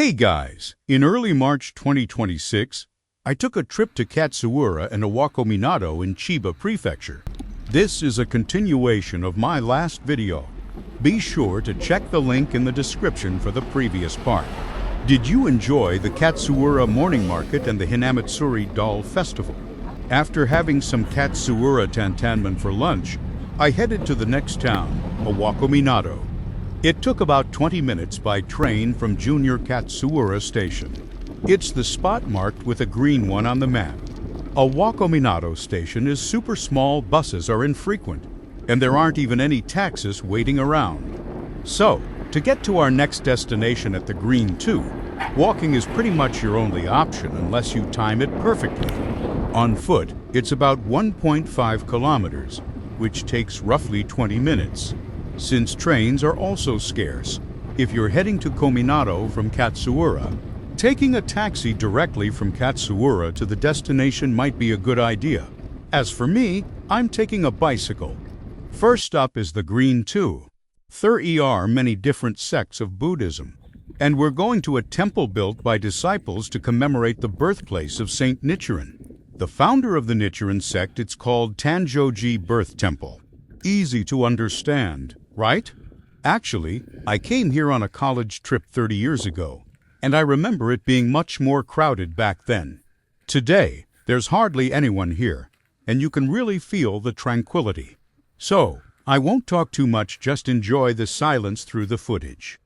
Hey guys, in early March 2026, I took a trip to Katsuura and Awa-Kominato in Chiba Prefecture. This is a continuation of my last video. Be sure to check the link in the description for the previous part. Did you enjoy the Katsuura morning market and the Hinamatsuri Doll Festival? After having some Katsuura tantanmen for lunch, I headed to the next town, Awa-Kominato. It took about 20 minutes by train from Junior Katsuura Station. It's the spot marked with a green one on the map. Awa-Kominato Station is super small, buses are infrequent, and there aren't even any taxis waiting around. So, to get to our next destination at the Green 2, walking is pretty much your only option unless you time it perfectly. On foot, it's about 1.5 kilometers, which takes roughly 20 minutes. Since trains are also scarce, if you're heading to Kominato from Katsuura, taking a taxi directly from Katsuura to the destination might be a good idea. As for me, I'm taking a bicycle. First up is the Green 2. There are many different sects of Buddhism, and we're going to a temple built by disciples to commemorate the birthplace of Saint Nichiren. The founder of the Nichiren sect, it's called Tanjoji Birth Temple. Easy to understand, right? Actually, I came here on a college trip 30 years ago, and I remember it being much more crowded back then. Today, there's hardly anyone here, and you can really feel the tranquility. So, I won't talk too much, just enjoy the silence through the footage.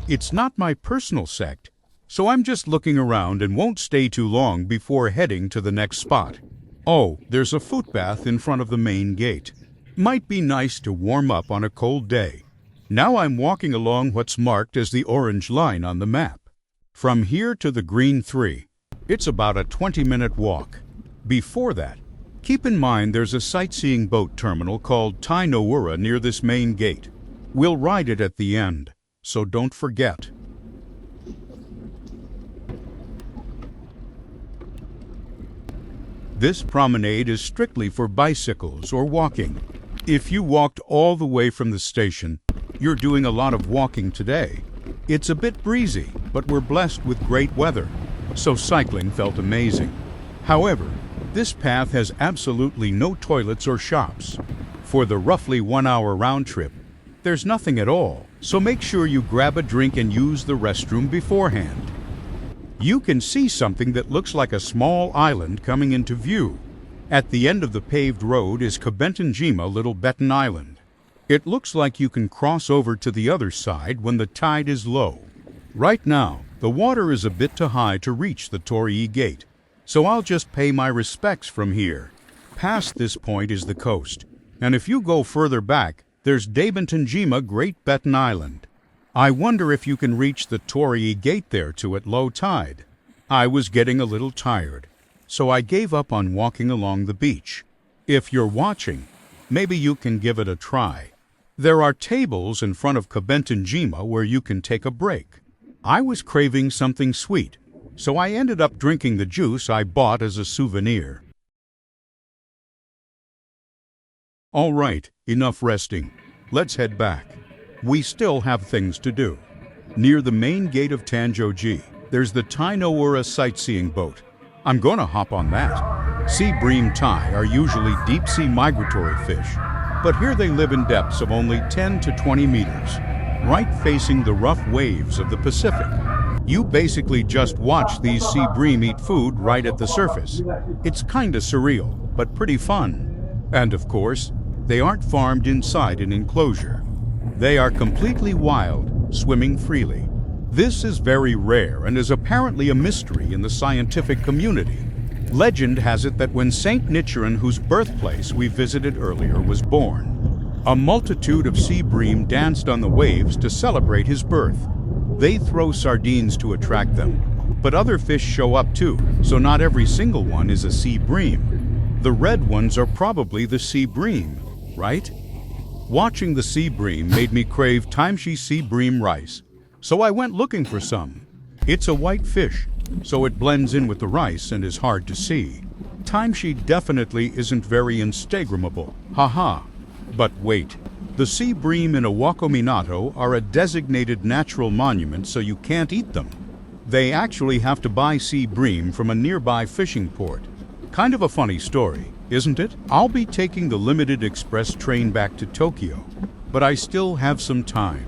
It's not my personal sect, so I'm just looking around and won't stay too long before heading to the next spot. Oh, there's a footbath in front of the main gate. Might be nice to warm up on a cold day. Now I'm walking along what's marked as the orange line on the map. From here to the Green 3, it's about a 20-minute walk. Before that, keep in mind there's a sightseeing boat terminal called Tai no Ura near this main gate. We'll ride it at the end, so don't forget. This promenade is strictly for bicycles or walking. If you walked all the way from the station, you're doing a lot of walking today. It's a bit breezy, but we're blessed with great weather, so cycling felt amazing. However, this path has absolutely no toilets or shops. For the roughly 1-hour round trip, there's nothing at all, so make sure you grab a drink and use the restroom beforehand. You can see something that looks like a small island coming into view. At the end of the paved road is Kobenten-jima, Little Benten Island. It looks like you can cross over to the other side when the tide is low. Right now, the water is a bit too high to reach the Torii Gate, so I'll just pay my respects from here. Past this point is the coast, and if you go further back, there's Benten-jima, Great Benten Island. I wonder if you can reach the Torii Gate there too at low tide. I was getting a little tired, so I gave up on walking along the beach. If you're watching, maybe you can give it a try. There are tables in front of Kobenten-jima where you can take a break. I was craving something sweet, so I ended up drinking the juice I bought as a souvenir. All right, enough resting. Let's head back. We still have things to do. Near the main gate of Tanjoji, there's the Tai no Ura sightseeing boat. I'm gonna hop on that. Sea Bream Tai are usually deep-sea migratory fish, but here they live in depths of only 10 to 20 meters, right facing the rough waves of the Pacific. You basically just watch these sea bream eat food right at the surface. It's kinda surreal, but pretty fun. And of course, they aren't farmed inside an enclosure. They are completely wild, swimming freely. This is very rare and is apparently a mystery in the scientific community. Legend has it that when Saint Nichiren, whose birthplace we visited earlier, was born, a multitude of sea bream danced on the waves to celebrate his birth. They throw sardines to attract them, but other fish show up too, so not every single one is a sea bream. The red ones are probably the sea bream, right? Watching the sea bream made me crave Tanjoji sea bream rice, so I went looking for some. It's a white fish, so it blends in with the rice and is hard to see. Tanjoji definitely isn't very Instagrammable, haha. But wait, the sea bream in Awa-Kominato are a designated natural monument, so you can't eat them. They actually have to buy sea bream from a nearby fishing port. Kind of a funny story, isn't it? I'll be taking the limited express train back to Tokyo, but I still have some time.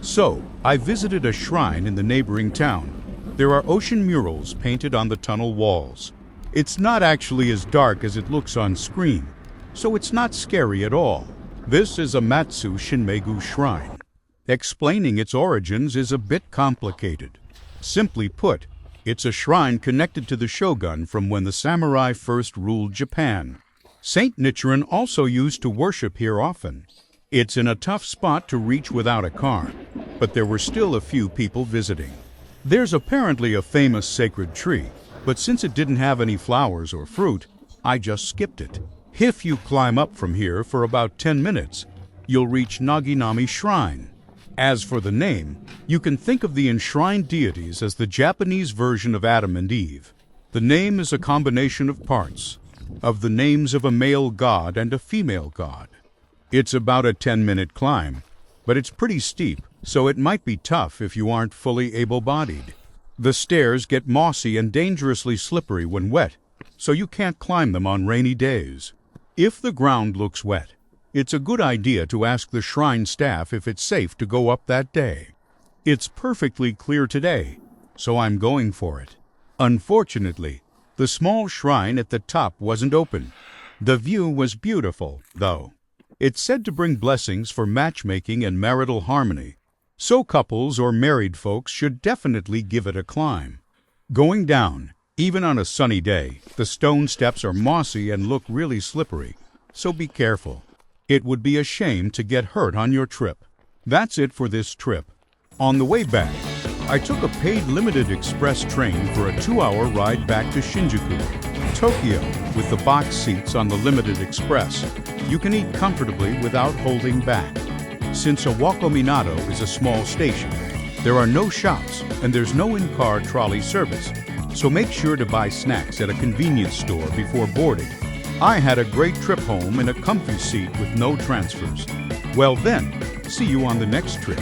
So, I visited a shrine in the neighboring town. There are ocean murals painted on the tunnel walls. It's not actually as dark as it looks on screen, so it's not scary at all. This is Amatsu Shinmei Shrine. Explaining its origins is a bit complicated. Simply put, it's a shrine connected to the shogun from when the samurai first ruled Japan. Saint Nichiren also used to worship here often. It's in a tough spot to reach without a car, but there were still a few people visiting. There's apparently a famous sacred tree, but since it didn't have any flowers or fruit, I just skipped it. If you climb up from here for about 10 minutes, you'll reach Naginami Shrine. As for the name, you can think of the enshrined deities as the Japanese version of Adam and Eve. The name is a combination of parts, of the names of a male god and a female god. It's about a 10-minute climb, but it's pretty steep, so it might be tough if you aren't fully able-bodied. The stairs get mossy and dangerously slippery when wet, so you can't climb them on rainy days. If the ground looks wet, it's a good idea to ask the shrine staff if it's safe to go up that day. It's perfectly clear today, so I'm going for it. Unfortunately, the small shrine at the top wasn't open. The view was beautiful, though. It's said to bring blessings for matchmaking and marital harmony, so couples or married folks should definitely give it a climb. Going down, even on a sunny day, the stone steps are mossy and look really slippery, so be careful. It would be a shame to get hurt on your trip. That's it for this trip. On the way back, I took a paid limited express train for a 2-hour ride back to Shinjuku, Tokyo. With the box seats on the limited express, you can eat comfortably without holding back. Since Awa-Kominato is a small station, there are no shops and there's no in-car trolley service, so make sure to buy snacks at a convenience store before boarding. I had a great trip home in a comfy seat with no transfers. Well then, see you on the next trip.